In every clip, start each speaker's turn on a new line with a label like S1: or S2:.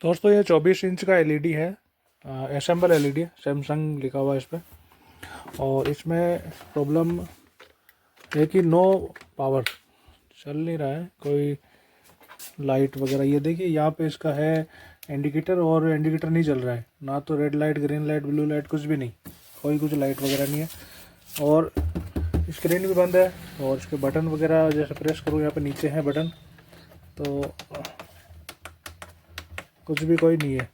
S1: दोस्तों ये 24 इंच का एलईडी है, असेंबल एलईडी है, सैमसंग लिखा हुआ है इस पर। और इसमें प्रॉब्लम है कि नो पावर, चल नहीं रहा है कोई लाइट वगैरह। ये देखिए यहाँ पे इसका है इंडिकेटर, और इंडिकेटर नहीं चल रहा है, ना तो red light, green light, blue light, कुछ भी नहीं, कोई कुछ लाइट वगैरह नहीं है। और स्क्रीन भी बंद है। और इसके बटन वगैरह जैसे प्रेस करूँ, यहाँ पे नीचे है बटन, तो कुछ भी कोई नहीं है,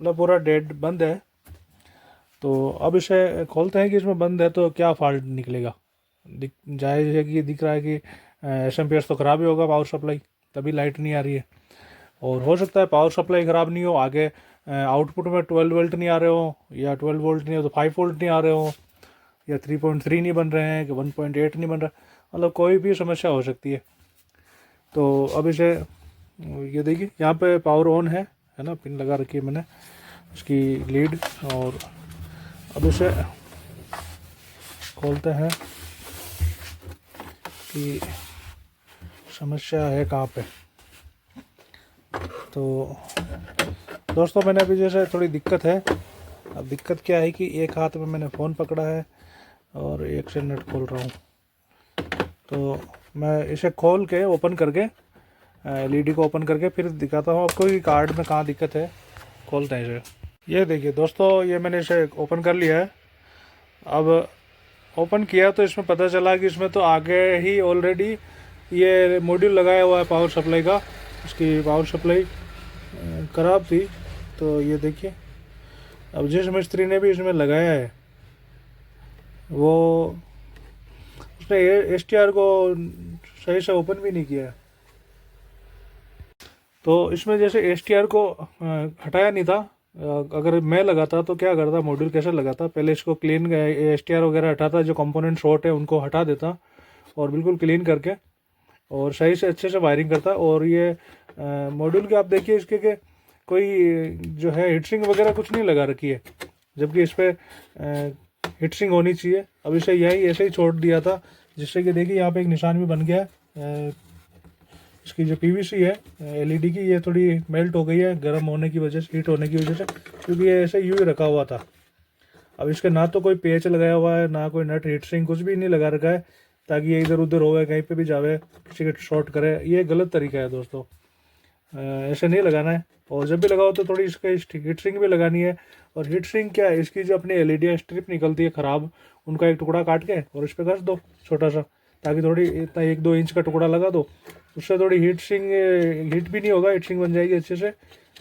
S1: मतलब पूरा डेड बंद है। तो अब इसे खोलते हैं कि इसमें बंद है तो क्या फॉल्ट निकलेगा। जाहिर है कि दिख रहा है कि एसएमपीएस तो ख़राब ही होगा, पावर सप्लाई, तभी लाइट नहीं आ रही है। और हो सकता है पावर सप्लाई ख़राब नहीं हो, आगे आउटपुट में 12 वोल्ट नहीं आ रहे हो, या 12 वोल्ट नहीं हो तो 5 वोल्ट नहीं आ रहे हो, या 3.3 नहीं बन रहे हैं, कि 1.8 नहीं बन रहा, मतलब कोई भी समस्या हो सकती है। तो अब इसे ये देखिए यहाँ पे पावर ऑन है ना, पिन लगा रखी है मैंने इसकी लीड। और अब इसे खोलते हैं कि समस्या है कहाँ पे। तो दोस्तों मैंने अभी जैसे थोड़ी दिक्कत है। अब दिक्कत क्या है कि एक हाथ में मैंने फ़ोन पकड़ा है और एक से नेट खोल रहा हूँ। तो मैं इसे खोल के ओपन करके एलईडी को ओपन करके फिर दिखाता हूँ आपको कि कार्ड में कहाँ दिक्कत है। खोलते हैं इसे। ये देखिए दोस्तों, ये मैंने इसे ओपन कर लिया है। अब ओपन किया तो इसमें पता चला कि इसमें तो आगे ही ऑलरेडी ये मॉड्यूल लगाया हुआ है पावर सप्लाई का। इसकी पावर सप्लाई ख़राब थी। तो ये देखिए, अब जिस मिस्त्री ने भी इसमें लगाया है वो उसने एसटीआर को सही से ओपन भी नहीं किया है। तो इसमें जैसे एसटीआर को हटाया नहीं था। अगर मैं लगाता तो क्या करता, मॉड्यूल कैसे लगाता, पहले इसको क्लीन, एसटीआर वगैरह हटाता, जो कंपोनेंट शॉर्ट है उनको हटा देता और बिल्कुल क्लीन करके और सही से अच्छे से वायरिंग करता। और ये मॉड्यूल के आप देखिए इसके के कोई जो है हीटसिंग वगैरह कुछ नहीं लगा रखी है, जबकि इस पर हीटसिंग होनी चाहिए। अब इसे यही ऐसे ही छोड़ दिया था, जिससे कि देखिए यहाँ पे एक निशान भी बन गया है। इसकी जो पीवीसी है एलईडी की, ये थोड़ी मेल्ट हो गई है गर्म होने की वजह से, हीट होने की वजह से, क्योंकि ये ऐसे यूँ ही रखा हुआ था। अब इसके ना तो कोई पेच लगाया हुआ है, ना कोई नट, हीटसिंग कुछ भी नहीं लगा रखा है, ताकि ये इधर उधर होवे, कहीं पे भी जावे, किसी के शॉर्ट करे। ये गलत तरीका है दोस्तों, ऐसे नहीं लगाना है। और जब भी लगाओ तो थोड़ी इसका हीट सिंक भी लगानी है। और हीट सिंक क्या है, इसकी जो अपनी एलईडी स्ट्रिप निकलती है ख़राब, उनका एक टुकड़ा काट के और इस पर घस दो छोटा सा, ताकि थोड़ी इतना 1-2 इंच का टुकड़ा लगा दो, उससे थोड़ी हीट सिंक, हीट भी नहीं होगा, हीट सिंक बन जाएगी अच्छे से,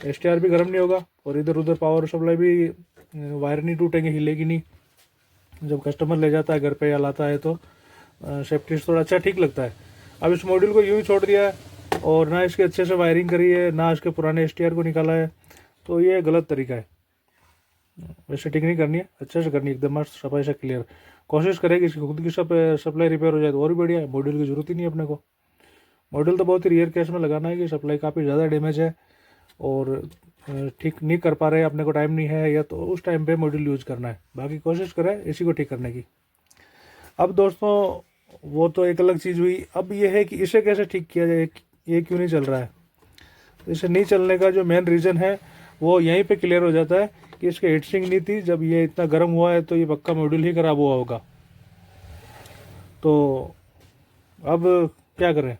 S1: एसटीआर भी गर्म नहीं होगा, और इधर उधर पावर सप्लाई भी, वायर नहीं टूटेंगे, हिलेगी नहीं। जब कस्टमर ले जाता है घर पे या लाता है तो सेफ्टी थोड़ा अच्छा ठीक लगता है। अब इस मॉड्यूल को यूँ ही छोड़ दिया है और ना इसके अच्छे से वायरिंग करी है, ना इसके पुराने एसटीआर को निकाला है, तो ये गलत तरीका है। वैसे ठीक नहीं करनी है, अच्छे से करनी है, एकदम मस्त सफाई से क्लियर। कोशिश करें कि इसकी खुद की सप्लाई रिपेयर हो जाए तो और भी बढ़िया है, मॉड्यूल की ज़रूरत ही नहीं है अपने को। मॉड्यूल तो बहुत ही रेयर केस में लगाना है कि सप्लाई काफ़ी ज़्यादा डैमेज है और ठीक नहीं कर पा रहे, अपने को टाइम नहीं है, या तो उस टाइम पे मॉड्यूल यूज़ करना है। बाकी कोशिश करें इसी को ठीक करने की। अब दोस्तों वो तो एक अलग चीज़ हुई। अब ये है कि इसे कैसे ठीक किया जाए, ये क्यों नहीं चल रहा है। तो इसे नहीं चलने का जो मेन रीज़न है वो यहीं पे क्लियर हो जाता है कि इसकी हीटसिंक नहीं थी। जब ये इतना गर्म हुआ है तो ये पक्का मॉड्यूल ही ख़राब हुआ होगा। तो अब क्या करें,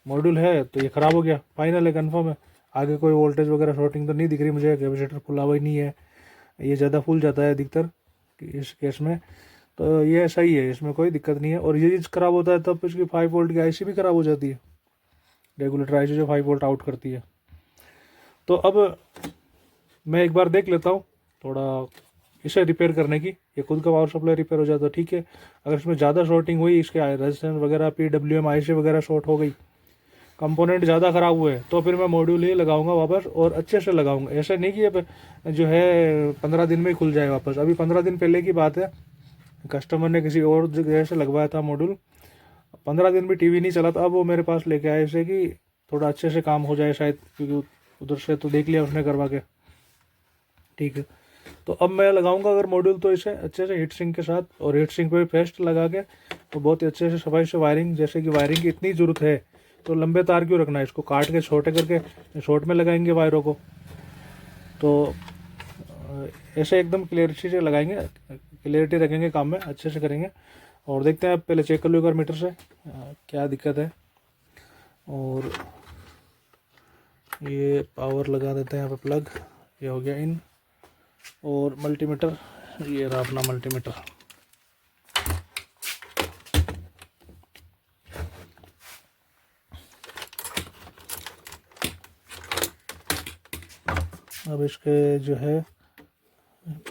S1: मॉड्यूल है तो ये ख़राब हो गया, फाइनल है, कन्फर्म है। आगे कोई वोल्टेज वगैरह शॉर्टिंग तो नहीं दिख रही मुझे, कैपेसिटर खुला हुआ ही नहीं है, ये ज़्यादा फूल जाता है अधिकतर इस केस में। तो ये सही है, इसमें कोई दिक्कत नहीं है। और ये चीज़ ख़राब होता है तब इसकी 5 वोल्ट की आईसी भी ख़राब हो जाती है, रेगुलेटर आईसी जो 5 वोल्ट आउट करती है। तो अब मैं एक बार देख लेता हूँ थोड़ा इसे रिपेयर करने की। ये खुद का पावर सप्लाई रिपेयर हो जाए तो ठीक है। अगर इसमें ज़्यादा शॉर्टिंग हुई, इसके रेजिस्टेंस वगैरह, PWM आईसी वगैरह शॉर्ट हो गई, कंपोनेंट ज़्यादा ख़राब हुए, तो फिर मैं मॉड्यूल ही लगाऊंगा वापस, और अच्छे से लगाऊंगा। ऐसा नहीं कि अब जो है 15 दिन में ही खुल जाए वापस। अभी 15 दिन पहले की बात है, कस्टमर ने किसी और जगह से लगवाया था मॉड्यूल, 15 दिन भी टीवी नहीं चला था। अब वो मेरे पास लेके आए इसे कि थोड़ा अच्छे से काम हो जाए शायद, क्योंकि उधर से तो देख लिया उसने करवा के, ठीक है। तो अब मैं लगाऊंगा अगर मॉड्यूल तो इसे अच्छे से हीट सिंक के साथ, और हीट सिंक पे पेस्ट लगा के तो बहुत ही अच्छे से सफाई से वायरिंग, जैसे कि वायरिंग की इतनी ज़रूरत है तो लंबे तार क्यों रखना है, इसको काट के छोटे करके शॉर्ट में लगाएंगे वायरों को। तो ऐसे एकदम क्लियरिटी से लगाएंगे, क्लियरिटी रखेंगे काम में, अच्छे से करेंगे। और देखते हैं, आप पहले चेक कर लो एक बार मीटर से क्या दिक्कत है। और ये पावर लगा देते हैं यहाँ पे प्लग, ये हो गया इन। और मल्टीमीटर, ये रहा अपना मल्टीमीटर। अब इसके जो है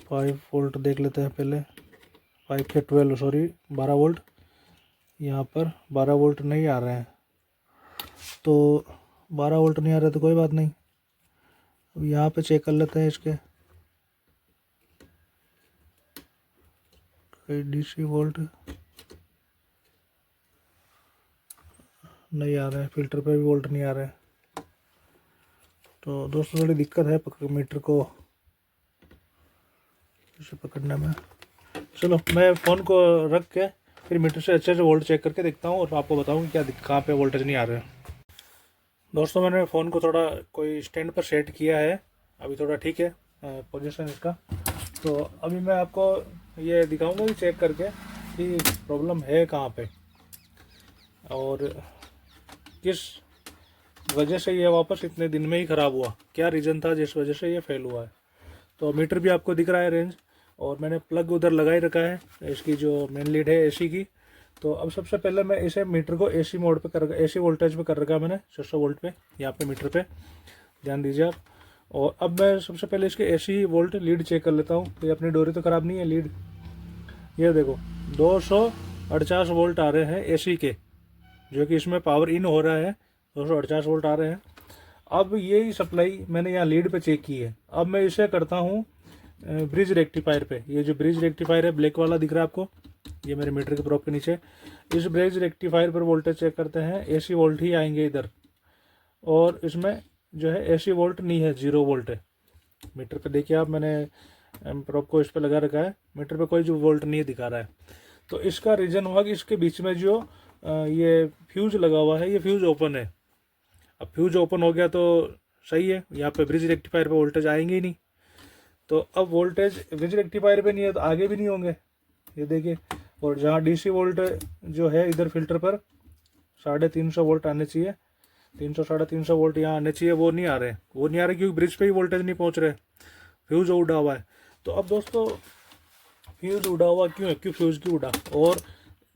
S1: 5 वोल्ट देख लेते हैं पहले। 5 के 12 सॉरी 12 वोल्ट, यहाँ पर 12 वोल्ट नहीं आ रहे हैं। तो 12 वोल्ट नहीं आ रहे तो कोई बात नहीं, अब यहाँ पे चेक कर लेते हैं इसके डीसी वोल्ट नहीं आ रहे हैं, फिल्टर पे भी वोल्ट नहीं आ रहे हैं। तो दोस्तों थोड़ी दिक्कत है मीटर को इसे पकड़ने में। चलो मैं फ़ोन को रख के फिर मीटर से अच्छे से वोल्ट चेक करके देखता हूँ और आपको बताऊँ क्या कहाँ पे वोल्टेज नहीं आ रहे हैं। दोस्तों मैंने फ़ोन को थोड़ा कोई स्टैंड पर सेट किया है, अभी थोड़ा ठीक है पोजीशन इसका। तो अभी मैं आपको ये दिखाऊंगा कि चेक करके कि प्रॉब्लम है कहाँ पे और किस वजह से ये वापस इतने दिन में ही ख़राब हुआ, क्या रीज़न था जिस वजह से ये फेल हुआ है। तो मीटर भी आपको दिख रहा है रेंज, और मैंने प्लग उधर लगा ही रखा है इसकी जो मेन लीड है एसी की। तो अब सबसे पहले मैं इसे मीटर को एसी मोड पे कर, एसी वोल्टेज पे कर रखा है मैंने 600 वोल्ट पे, यहाँ पे मीटर पे ध्यान दीजिए आप। और अब मैं सबसे पहले इसके एसी वोल्ट लीड चेक कर लेता हूँ, ये अपनी डोरी तो ख़राब नहीं है लीड। ये देखो 248 वोल्ट आ रहे हैं एसी के, जो कि इसमें पावर इन हो रहा है, 248 वोल्ट आ रहे हैं। अब यही सप्लाई मैंने यहाँ लीड पे चेक की है। अब मैं इसे करता हूँ ब्रिज रेक्टिफायर पे। ये जो ब्रिज रेक्टिफायर है ब्लैक वाला दिख रहा है आपको, ये मेरे मीटर के प्रोब के नीचे, इस ब्रिज रेक्टिफायर पर वोल्टेज चेक करते हैं। एसी वोल्ट ही आएंगे इधर, और इसमें जो है एसी वोल्ट नहीं है, 0 वोल्ट है। मीटर पे देखिए आप, मैंने प्रोब को इस पर लगा रखा है, मीटर पे कोई जो वोल्ट नहीं दिखा रहा है। तो इसका रीज़न हुआ कि इसके बीच में जो ये फ्यूज लगा हुआ है, ये फ्यूज ओपन है। अब फ्यूज ओपन हो गया तो सही है, यहाँ पे ब्रिज रेक्टिफायर पे वोल्टेज आएंगे ही नहीं। तो अब वोल्टेज ब्रिज रेक्टिफायर पे नहीं है तो आगे भी नहीं होंगे, ये देखिए। और जहाँ डीसी वोल्ट जो है इधर फिल्टर पर 350 वोल्ट आने चाहिए, 300 350 वोल्ट यहाँ आने चाहिए, वो नहीं आ रहे, वो नहीं आ रहे क्योंकि ब्रिज पे ही वोल्टेज नहीं पहुँच रहे, फ्यूज उड़ा हुआ है। तो अब दोस्तों फ्यूज उड़ा हुआ क्यों है, क्यों फ्यूज क्यों उड़ा। और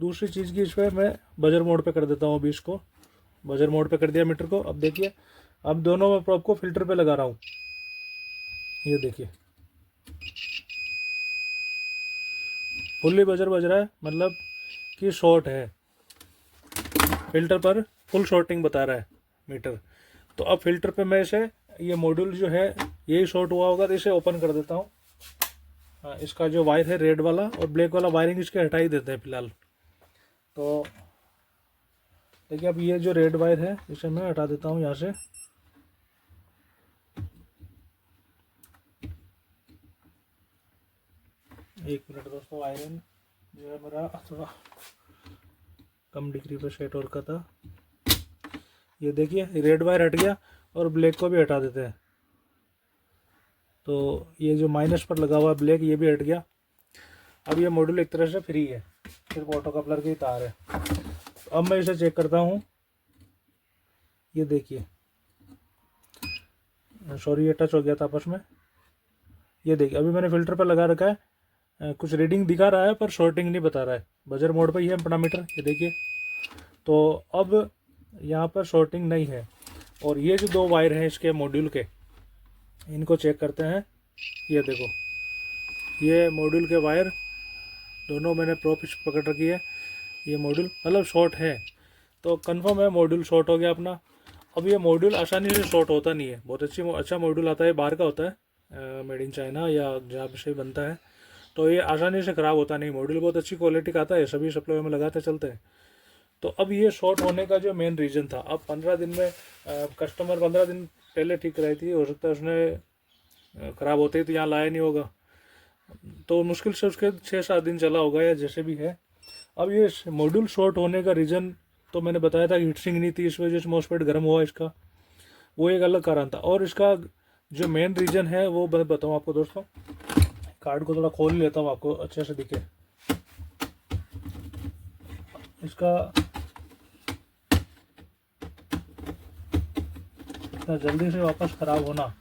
S1: दूसरी चीज़ की, इस पर मैं बजर मोड पे कर देता हूँ। अभी इसको बजर मोड पे कर दिया मीटर को। अब देखिए, अब दोनों मैं प्रोब को फिल्टर पे लगा रहा हूँ, ये देखिए फुल्ली बजर बज रहा है, मतलब कि शॉर्ट है, फिल्टर पर फुल शॉर्टिंग बता रहा है मीटर। तो अब फिल्टर पे मैं इसे, ये मॉड्यूल जो है यही शॉर्ट हुआ होगा, तो इसे ओपन कर देता हूँ। इसका जो वायर है रेड वाला और ब्लैक वाला वायरिंग इसके हटा ही देते हैं फिलहाल। तो देखिए अब ये जो रेड वायर है इसे मैं हटा देता हूँ यहाँ से। एक मिनट दोस्तों, वायरिंग जो है मेरा थोड़ा कम डिग्री पे सेट हो रखा था। ये देखिए रेड वायर हट गया और ब्लैक को भी हटा देते हैं। तो ये जो माइनस पर लगा हुआ ब्लैक, ये भी हट गया। अब ये मॉड्यूल एक तरह से फ्री है, सिर्फ ऑटो कपलर की तार है। तो अब मैं इसे चेक करता हूँ, ये देखिए सॉरी ये टच हो गया था आपस में। ये देखिए अभी मैंने फिल्टर पर लगा रखा है, कुछ रीडिंग दिखा रहा है पर शॉर्टिंग नहीं बता रहा है। बजर मोड पर ही है अपना मीटर, ये देखिए। तो अब यहाँ पर शॉर्टिंग नहीं है। और ये जो 2 वायर हैं इसके मॉड्यूल के, इनको चेक करते हैं। ये देखो ये मॉड्यूल के वायर दोनों मैंने प्रोब पकड़ रखी है, ये मॉड्यूल मतलब शॉर्ट है। तो कंफर्म है मॉड्यूल शॉर्ट हो गया अपना। अब ये मॉड्यूल आसानी से शॉर्ट होता नहीं है, बहुत अच्छा मॉड्यूल आता है, बाहर का होता है, मेड इन चाइना या जहाँ से बनता है। तो ये आसानी से ख़राब होता नहीं, मॉड्यूल बहुत अच्छी क्वालिटी का आता है, सभी सप्लाई में लगाते चलते हैं। तो अब ये शॉर्ट होने का जो मेन रीज़न था, अब 15 दिन में कस्टमर 15 दिन पहले ठीक कराई थी, हो सकता है उसने ख़राब होते ही तो यहाँ लाया नहीं होगा, तो मुश्किल से उसके 6-7 दिन चला होगा या जैसे भी है। अब ये मॉड्यूल शॉर्ट होने का रीज़न तो मैंने बताया था कि हीट सिंक नहीं थी, इस वजह से मॉसफेट गर्म हुआ इसका, वो एक अलग कारण था। और इसका जो मेन रीज़न है वो मैं बताऊँ आपको दोस्तों। कार्ड को थोड़ा खोल लेता हूँ आपको अच्छे से दिखे। इसका इतना जल्दी से वापस ख़राब होना,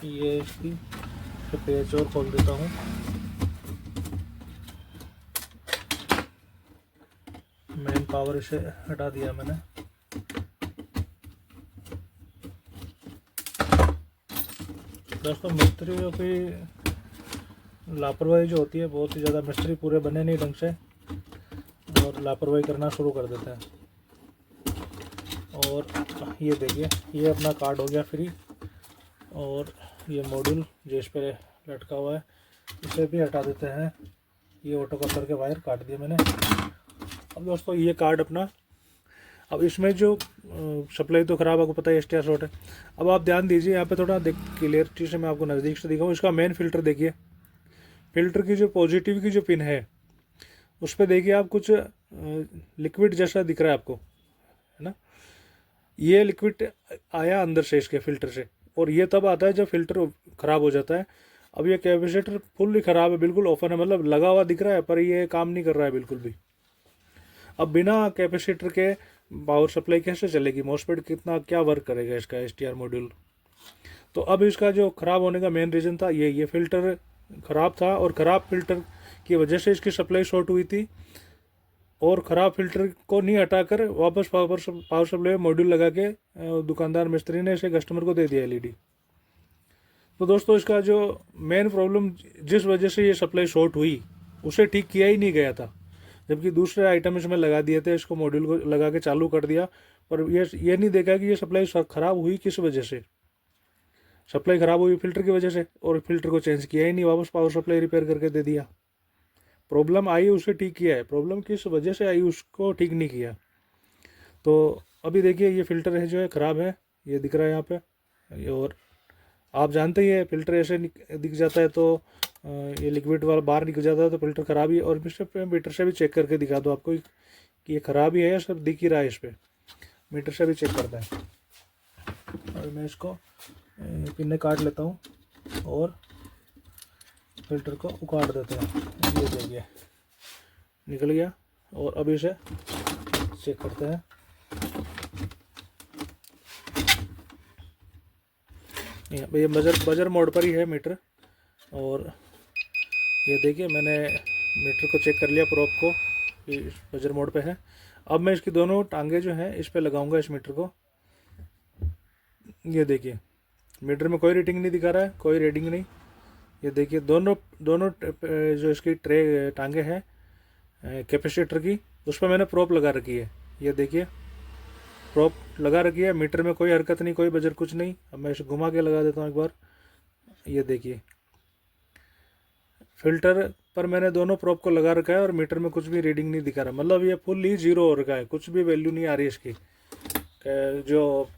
S1: ये इसकी पेज और खोल देता हूँ। मेन पावर इसे हटा दिया मैंने। दोस्तों मिस्त्रियों की लापरवाही जो होती है, बहुत ही ज़्यादा मिस्त्री पूरे बने नहीं ढंग से और लापरवाही करना शुरू कर देते हैं। और ये देखिए, ये अपना कार्ड हो गया फ्री। और ये मॉड्यूल जो इस पर लटका हुआ है इसे भी हटा देते हैं। ये ऑटो कटर के वायर काट दिए मैंने। अब दोस्तों ये कार्ड अपना, अब इसमें जो सप्लाई तो ख़राब, आपको पता है STR शॉर्ट है। अब आप ध्यान दीजिए यहाँ पे थोड़ा क्लियरिटी से मैं आपको नज़दीक से दिखाऊँ। इसका मेन फ़िल्टर देखिए, फ़िल्टर की जो पॉजिटिव की जो पिन है उस पर देखिए आप कुछ लिक्विड जैसा दिख रहा है आपको, है ना। ये लिक्विड आया अंदर से इसके फ़िल्टर से, और ये तब आता है जब फ़िल्टर ख़राब हो जाता है। अब ये कैपेसिटर फुल्ली ख़राब है, बिल्कुल ओपन है, मतलब लगा हुआ दिख रहा है पर ये काम नहीं कर रहा है बिल्कुल भी। अब बिना कैपेसिटर के पावर सप्लाई कैसे चलेगी? मॉसफेट कितना क्या वर्क करेगा इसका STR मॉड्यूल? तो अब इसका जो ख़राब होने का मेन रीज़न था ये फ़िल्टर ख़राब था, और ख़राब फ़िल्टर की वजह से इसकी सप्लाई शॉर्ट हुई थी। और ख़राब फ़िल्टर को नहीं हटाकर वापस पावर सप्लाई मॉड्यूल लगा के दुकानदार मिस्त्री ने इसे कस्टमर को दे दिया LED। तो दोस्तों इसका जो मेन प्रॉब्लम जिस वजह से ये सप्लाई शॉर्ट हुई उसे ठीक किया ही नहीं गया था, जबकि दूसरे आइटम इसमें लगा दिए थे, इसको मॉड्यूल को लगा के चालू कर दिया, पर ये नहीं देखा कि ये सप्लाई ख़राब हुई किस वजह से। सप्लाई ख़राब हुई फ़िल्टर की वजह से, और फिल्टर को चेंज किया ही नहीं, वापस पावर सप्लाई रिपेयर करके दे दिया। प्रॉब्लम आई उसे ठीक किया है, प्रॉब्लम किस वजह से आई उसको ठीक नहीं किया। तो अभी देखिए ये फ़िल्टर है जो है ख़राब है, ये दिख रहा है यहाँ पे। और आप जानते ही है फ़िल्टर ऐसे दिख जाता है तो ये लिक्विड वाला बाहर निकल जाता है तो फ़िल्टर ख़राब ही है। और मीटर से भी चेक करके दिखा दो आपको कि ये ख़राब ही है या सब दिख ही रहा है, इस पर मीटर से भी चेक करता है। और मैं इसको पिन्ने काट लेता हूँ और फिल्टर को उखाड़ देते हैं। ये देखिए निकल गया। और अभी इसे चेक करते हैं। ये बजर मोड पर ही है मीटर। और ये देखिए मैंने मीटर को चेक कर लिया, प्रोब को, ये बजर मोड पे है। अब मैं इसकी दोनों टांगे जो हैं इस पे लगाऊंगा इस मीटर को। ये देखिए मीटर में कोई रीडिंग नहीं दिखा रहा है, कोई रीडिंग नहीं। ये देखिए दोनों जो इसकी ट्रे टांगे हैं कैपेसिटर की, उस पर मैंने प्रोब लगा रखी है। ये देखिए प्रोब लगा रखी है, मीटर में कोई हरकत नहीं, कोई बजर कुछ नहीं। अब मैं इसे घुमा के लगा देता हूँ एक बार। ये देखिए फिल्टर पर मैंने दोनों प्रोब को लगा रखा है और मीटर में कुछ भी रीडिंग नहीं दिखा रहा, मतलब ये फुल ही जीरो हो रखा है, कुछ भी वैल्यू नहीं आ रही इसकी। जो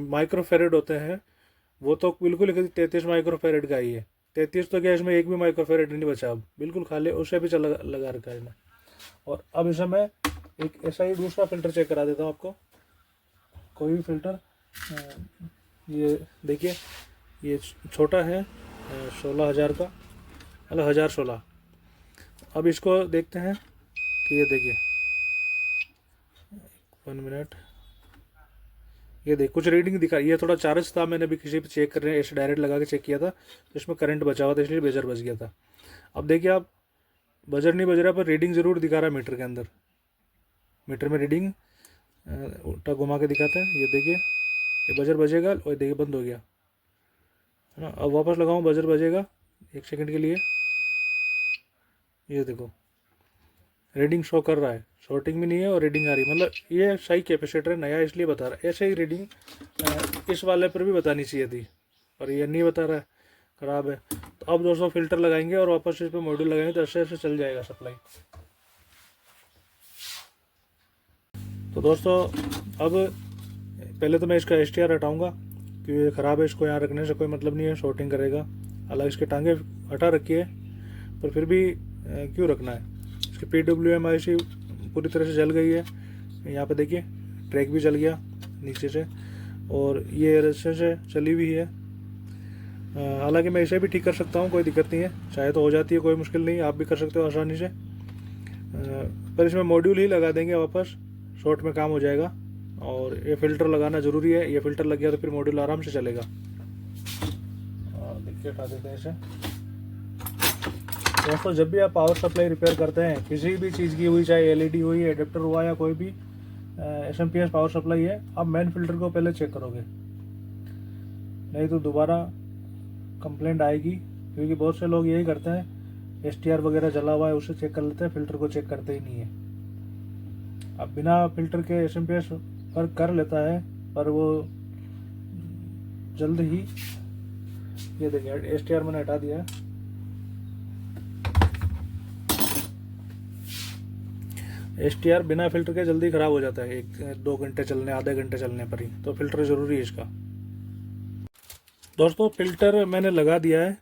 S1: माइक्रोफेरेड होते हैं वो तो बिल्कुल 33 माइक्रोफेरेड का ही है। 33 तो क्या, इसमें एक भी माइक्रोफेरेड नहीं बचा, अब बिल्कुल खाली, उसे भी लगा रखा है इसने। और अब इसे मैं एक ऐसा ही दूसरा फ़िल्टर चेक करा देता हूँ आपको। कोई भी फ़िल्टर, ये देखिए ये छोटा है 16,000 का, मतलब 1016। अब इसको देखते हैं कि ये देखिए 1 मिनट, ये देख कुछ रीडिंग दिखा। ये थोड़ा चार्ज था, मैंने भी किसी पे चेक कर रहे हैं ऐसे डायरेक्ट लगा के चेक किया था तो इसमें करंट बचा हुआ था, इसलिए बजर बच गया था। अब देखिए आप बजर नहीं बज रहा पर रीडिंग ज़रूर दिखा रहा है मीटर के अंदर। मीटर में रीडिंग उल्टा घुमा के दिखाता है। ये देखिए ये बजर बजेगा और देखिए बंद हो गया, है ना। अब वापस लगाऊँ, बजर बजेगा 1 सेकंड के लिए। ये देखो रीडिंग शो कर रहा है, शॉर्टिंग भी नहीं है और रीडिंग आ रही है, मतलब ये सही कैपेसिटर है, नया इसलिए बता रहा है। ऐसे ही रीडिंग इस वाले पर भी बतानी चाहिए थी पर ये नहीं बता रहा है, ख़राब है। तो अब दोस्तों फ़िल्टर लगाएंगे और वापस इस पर मॉड्यूल लगाएंगे तो ऐसे ऐसे चल जाएगा सप्लाई। तो दोस्तों अब पहले तो मैं इसका STR हटाऊँगा क्योंकि ये ख़राब है, इसको यहाँ रखने से कोई मतलब नहीं है, शॉर्टिंग करेगा। हालांकि इसके टांगे हटा रखी है पर फिर भी क्यों रखना है। इसकी PWM IC पूरी तरह से जल गई है। यहाँ पे देखिए ट्रैक भी जल गया नीचे से, और ये रस्से से चली हुई है। हालांकि मैं इसे भी ठीक कर सकता हूँ, कोई दिक्कत नहीं है, चाहे तो हो जाती है, कोई मुश्किल नहीं, आप भी कर सकते हो आसानी से। पर इसमें मॉड्यूल ही लगा देंगे वापस, शॉर्ट में काम हो जाएगा। और ये फ़िल्टर लगाना ज़रूरी है, ये फ़िल्टर लग गया तो फिर मॉड्यूल आराम से चलेगा। देखिए हटा देते हैं इसे। दोस्तों जब भी आप पावर सप्लाई रिपेयर करते हैं किसी भी चीज़ की हुई, चाहे एलईडी हुई, एडेप्टर हुआ, या कोई भी एसएमपीएस पावर सप्लाई है, आप मेन फिल्टर को पहले चेक करोगे, नहीं तो दोबारा कंप्लेंट आएगी। क्योंकि बहुत से लोग यही करते हैं, एसटीआर वगैरह जला हुआ है उसे चेक कर लेते हैं, फिल्टर को चेक करते ही नहीं है। अब बिना फिल्टर के एसएमपीएस वर्क कर लेता है, पर वो जल्द ही, ये देखिए एसटीआर मैंने हटा दिया है। एसटीआर बिना फिल्टर के जल्दी ख़राब हो जाता है, 1-2 घंटे चलने, आधे घंटे चलने पर ही, तो फिल्टर ज़रूरी है इसका। दोस्तों फिल्टर मैंने लगा दिया है,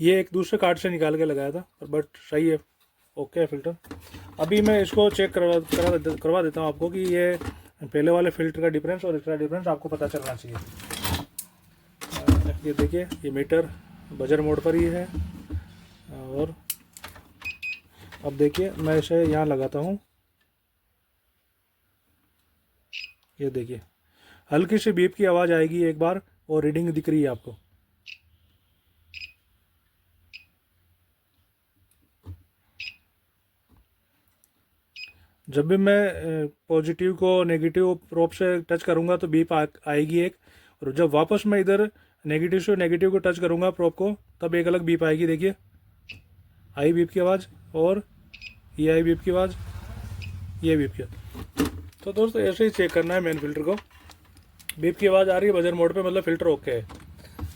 S1: ये एक दूसरे कार्ड से निकाल के लगाया था, बट सही है, ओके है फिल्टर। अभी मैं इसको चेक करवा देता हूँ आपको कि ये पहले वाले फिल्टर का डिफरेंस और इसका डिफरेंस आपको पता चलना चाहिए। ये देखिए, ये मीटर बजर मोड पर ही है। और अब देखिए मैं इसे यहाँ लगाता हूँ, ये देखिए हल्की सी बीप की आवाज़ आएगी एक बार, और रीडिंग दिख रही है आपको। जब भी मैं पॉजिटिव को नेगेटिव प्रोब से टच करूँगा तो बीप आएगी एक, और जब वापस मैं इधर नेगेटिव से नेगेटिव को टच करूँगा प्रोब को, तब एक अलग बीप आएगी। देखिए आई बीप की आवाज़, और ये आई बीप की आवाज़, ये बीप की। तो दोस्तों ऐसे ही चेक करना है मेन फिल्टर को। बीप की आवाज़ आ रही है बजर मोड पे, मतलब फ़िल्टर ओके है।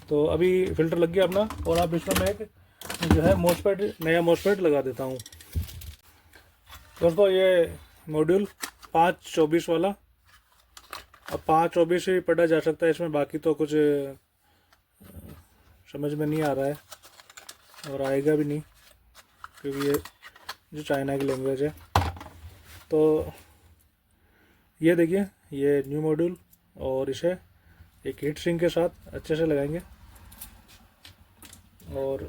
S1: तो अभी फ़िल्टर लग गया अपना, और अब इसमें मैं एक जो है मॉसफेट, नया मॉसफेट लगा देता हूँ। दोस्तों ये मॉड्यूल 524 वाला, अब 524 ही पढ़ा जा सकता है इसमें, बाकी तो कुछ समझ में नहीं आ रहा है, और आएगा भी नहीं, क्योंकि ये जो चाइना की लैंग्वेज है। तो ये देखिए, ये न्यू मॉड्यूल, और इसे एक हीट सिंक के साथ अच्छे से लगाएंगे। और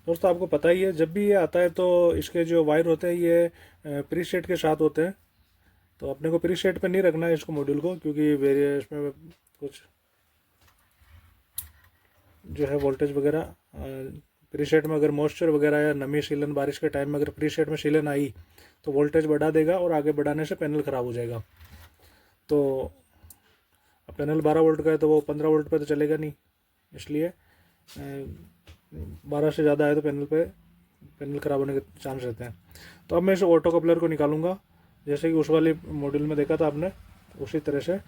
S1: दोस्तों आपको पता ही है, जब भी ये आता है तो इसके जो वायर होते हैं ये प्रीसेट के साथ होते हैं, तो अपने को प्रीसेट पे नहीं रखना है इसको मॉड्यूल को, क्योंकि वेरियस में कुछ जो है वोल्टेज वगैरह प्रीसेट में अगर मॉइस्चर वगैरह या नमी सीलन बारिश के टाइम में अगर प्रीसेट में सीलन आई तो वोल्टेज बढ़ा देगा, और आगे बढ़ाने से पैनल ख़राब हो जाएगा। तो पैनल 12 वोल्ट का है तो वो 15 वोल्ट पे तो चलेगा नहीं, इसलिए 12 से ज़्यादा है तो पैनल ख़राब होने के चांस रहते हैं। तो अब मैं इस ऑटो कपलर को निकालूंगा, जैसे कि उस वाले मॉड्यूल में देखा था आपने, उसी तरह से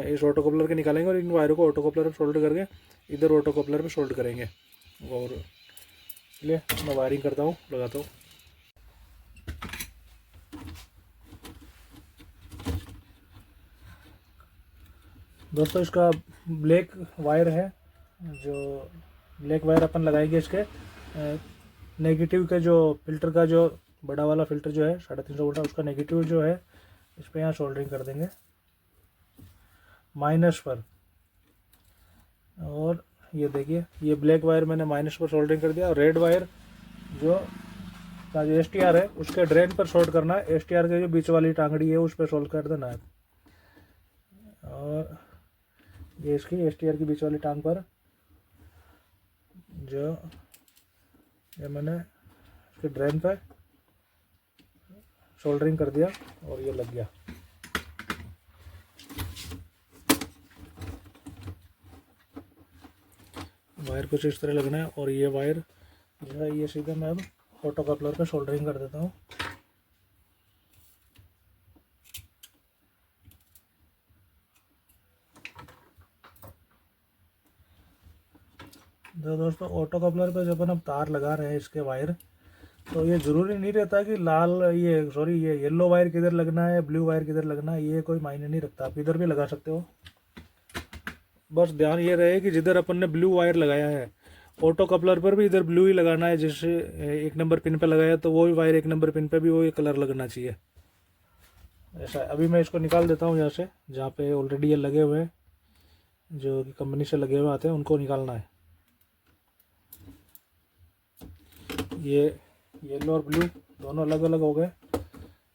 S1: इस ऑटो कपलर के निकालेंगे, और इन वायरों को ऑटो कपलर पर सोल्ड करके इधर ऑटो कपलर पर सोल्ड करेंगे। और इसलिए मैं वायरिंग करता हूँ, लगाता हूँ। दोस्तों इसका ब्लैक वायर है, जो ब्लैक वायर अपन लगाएंगे इसके नेगेटिव के, जो फिल्टर का जो बड़ा वाला फिल्टर जो है 350 वोल्ट, उसका नेगेटिव जो है इस पर यहाँ सोल्डरिंग कर देंगे माइनस पर। और ये देखिए, ये ब्लैक वायर मैंने माइनस पर सोल्डरिंग कर दिया, और रेड वायर जो एसटीआर है उसके ड्रेन पर सोल्ड करना है, एसटीआर के जो बीच वाली टांगड़ी है उस पर सोल्ड कर देना है। और ये इसकी एसटीआर की बीच वाली टांग पर जो ये मैंने इसके ड्रेन पे सोल्डरिंग कर दिया, और ये लग गया। वायर कुछ इस तरह लगना है, और ये वायर जो है ये सीधा मैं अब ऑटो कपलर पे सोल्डरिंग कर देता हूँ। तो दोस्तों ऑटो कपलर पे जब हम तार लगा रहे हैं इसके वायर, तो ये ज़रूरी नहीं रहता कि ये येलो वायर किधर लगना है, ब्लू वायर किधर लगना है, ये कोई मायने नहीं रखता, आप इधर भी लगा सकते हो। बस ध्यान ये रहे कि जिधर अपन ने ब्लू वायर लगाया है ऑटो कपलर पर भी इधर ब्लू ही लगाना है। जैसे 1 नंबर पिन पे लगाया तो वो भी वायर 1 नंबर पिन पे भी वही कलर लगना चाहिए। ऐसा है। अभी मैं इसको निकाल देता हूँ यहाँ से, जहाँ पे ऑलरेडी ये लगे हुए हैं, जो कि कंपनी से लगे हुए आते हैं, उनको निकालना है। ये येलो और ब्लू दोनों अलग अलग हो गए,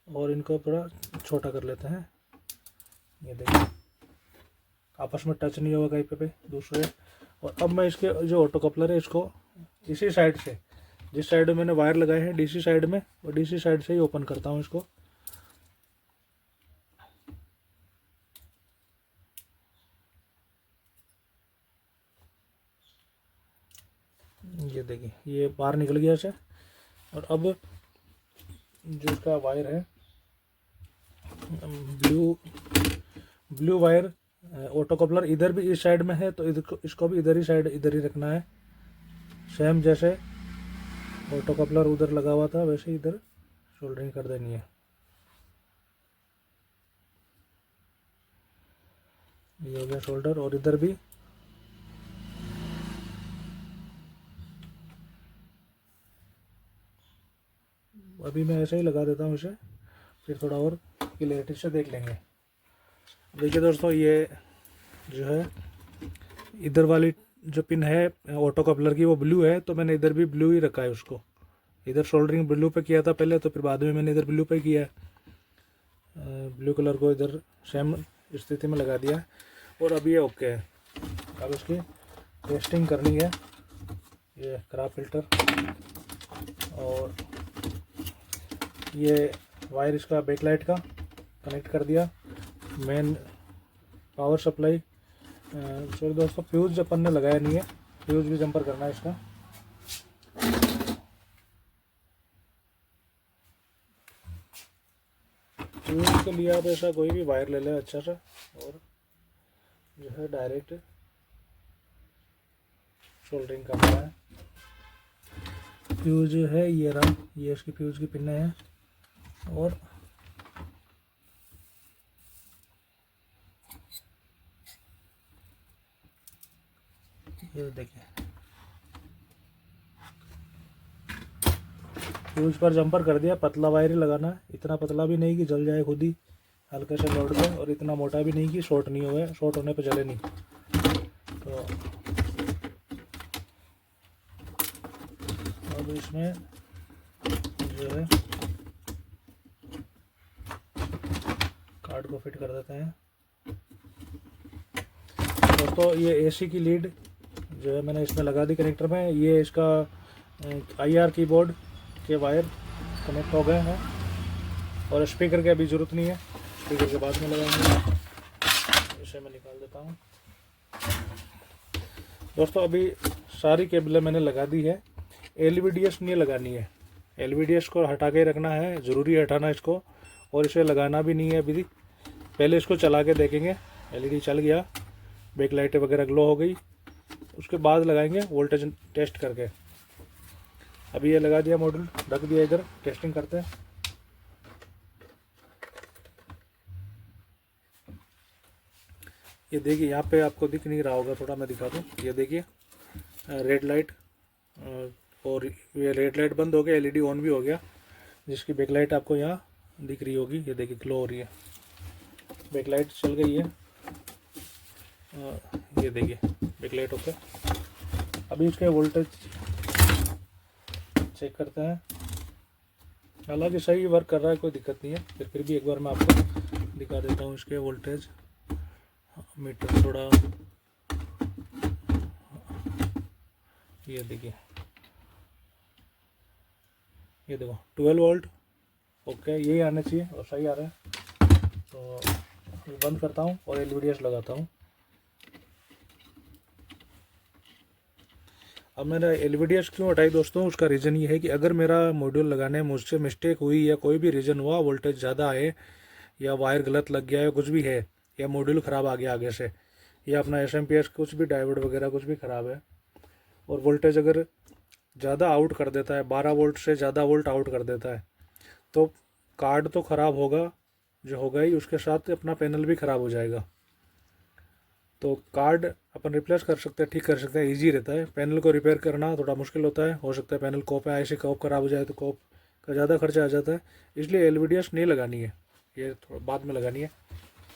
S1: और इनको थोड़ा छोटा कर लेते हैं। ये देखिए आपस में टच नहीं होगा कहीं पे दूसरे। और अब मैं इसके जो ऑटो कपलर है इसको इसी साइड से, जिस साइड में मैंने वायर लगाए हैं डीसी साइड में, और डीसी साइड से ही ओपन करता हूँ इसको। ये देखिए ये बाहर निकल गया से। और अब जो इसका वायर है ब्लू वायर ऑटो कपलर इधर भी इस साइड में है, तो इधर इसको भी इधर ही रखना है। सेम जैसे ऑटो कपलर उधर लगा हुआ था वैसे इधर सोल्डरिंग कर देनी है। ये हो गया शोल्डर, और इधर भी अभी मैं ऐसे ही लगा देता हूँ इसे, फिर थोड़ा और क्लियरिटी से देख लेंगे। देखिए दोस्तों, ये जो है इधर वाली जो पिन है ऑटो कपलर की वो ब्लू है, तो मैंने इधर भी ब्लू ही रखा है उसको। इधर सोल्डरिंग ब्लू पे किया था पहले, तो फिर बाद में मैंने इधर ब्लू पे किया है। ब्लू कलर को इधर सेम स्थिति में लगा दिया है, और अभी ये ओके है। अब इसकी टेस्टिंग करनी है। ये खराब फिल्टर, और ये वायर इसका बैकलाइट का कनेक्ट कर दिया। मेन पावर सप्लाई, सॉरी दोस्तों, फ्यूज अपन ने लगाया नहीं है, फ्यूज भी जंपर करना है इसका। फ्यूज के लिए आप ऐसा कोई भी वायर ले लें अच्छा सा, और जो है डायरेक्ट सोल्डरिंग करना है। फ्यूज है ये रहा, ये इसकी फ्यूज की पिन है। और ये देखिए फ्यूज पर जंपर कर दिया। पतला वायर ही लगाना है, इतना पतला भी नहीं कि जल जाए खुद ही हल्के से लोड पे, और इतना मोटा भी नहीं कि शॉर्ट नहीं हुआ, शॉर्ट होने पे जले नहीं। तो अब इसमें जो है कार्ड को फिट कर देते हैं। दोस्तों ये एसी की लीड जो है मैंने इसमें लगा दी कनेक्टर में। ये इसका IR कीबोर्ड के वायर कनेक्ट हो गए हैं, और स्पीकर की अभी ज़रूरत नहीं है, स्पीकर के बाद में लगाएंगे। इसे मैं निकाल देता हूँ। दोस्तों अभी सारी केबलें मैंने लगा दी है। LVDS नहीं लगानी है, LVDS को हटा के रखना है, ज़रूरी है हटाना इसको, और इसे लगाना भी नहीं है अभी। पहले इसको चला के देखेंगे, LED चल गया, बैक लाइटें वगैरह ग्लो हो गई, उसके बाद लगाएंगे वोल्टेज टेस्ट करके। अभी ये लगा दिया मॉड्यूल, रख दिया इधर, टेस्टिंग करते हैं। ये देखिए यहाँ पे आपको दिख नहीं रहा होगा, थोड़ा मैं दिखा दूँ। ये देखिए रेड लाइट, और ये रेड लाइट बंद हो गया, LED ऑन भी हो गया, जिसकी बैक लाइट आपको यहाँ दिख रही होगी। ये देखिए ग्लो हो रही है, बैक लाइट चल गई है। ये देखिए बैक लाइट ओके। अभी इसके वोल्टेज चेक करते हैं। हालांकि सही वर्क कर रहा है, कोई दिक्कत नहीं है, फिर भी एक बार मैं आपको दिखा देता हूँ इसके वोल्टेज मीटर थोड़ा। ये देखिए, ये देखो 12 वोल्ट ओके, यही आना चाहिए और सही आ रहा है। तो ये बंद करता हूँ और LVDS लगाता हूँ। अब मैंने LVDS क्यों हटाई दोस्तों, उसका रीज़न ये है कि अगर मेरा मॉड्यूल लगाने मुझसे मिस्टेक हुई या कोई भी रीज़न हुआ, वोल्टेज ज़्यादा आए या वायर गलत लग गया या कुछ भी है, या मॉड्यूल ख़राब आ गया आगे से, या अपना SMP कुछ भी डायोड वगैरह कुछ भी ख़राब है, और वोल्टेज अगर ज़्यादा आउट कर देता है, 12 वोल्ट से ज़्यादा वोल्ट आउट कर देता है, तो कार्ड तो ख़राब होगा, जो होगा ही, उसके साथ अपना पैनल भी ख़राब हो जाएगा। तो कार्ड अपन रिप्लेस कर सकते हैं, ठीक कर सकते हैं, इजी रहता है। पैनल को रिपेयर करना थोड़ा मुश्किल होता है, हो सकता है पैनल कोप है, ऐसे कोप ख़राब हो जाए तो कोप का ज़्यादा खर्चा आ जाता है, इसलिए LVDS नहीं लगानी है। ये थोड़ा बाद में लगानी है।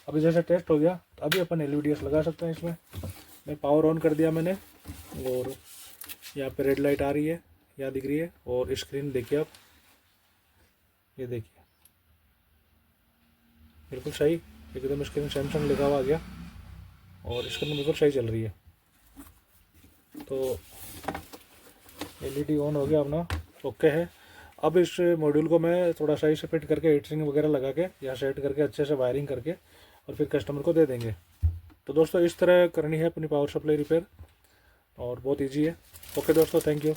S1: अभी जैसे टेस्ट हो गया तो अभी अपन LVDS लगा सकते हैं इसमें। मैं पावर ऑन कर दिया मैंने, और यहाँ पे रेड लाइट आ रही है, यहाँ दिख रही है। और स्क्रीन देखिए आप, ये देखिए बिल्कुल सही एकदम स्क्रीन सैमसंग लिखा हुआ आ गया, और स्क्रीन बिल्कुल सही चल रही है। तो LED ऑन हो गया अपना, ओके है। अब इस मॉड्यूल को मैं थोड़ा सही से फिट करके हीट सिंक वगैरह लगा के या सेट करके अच्छे से वायरिंग करके और फिर कस्टमर को दे देंगे। तो दोस्तों इस तरह करनी है अपनी पावर सप्लाई रिपेयर, और बहुत ईजी है। ओके दोस्तों, थैंक यू।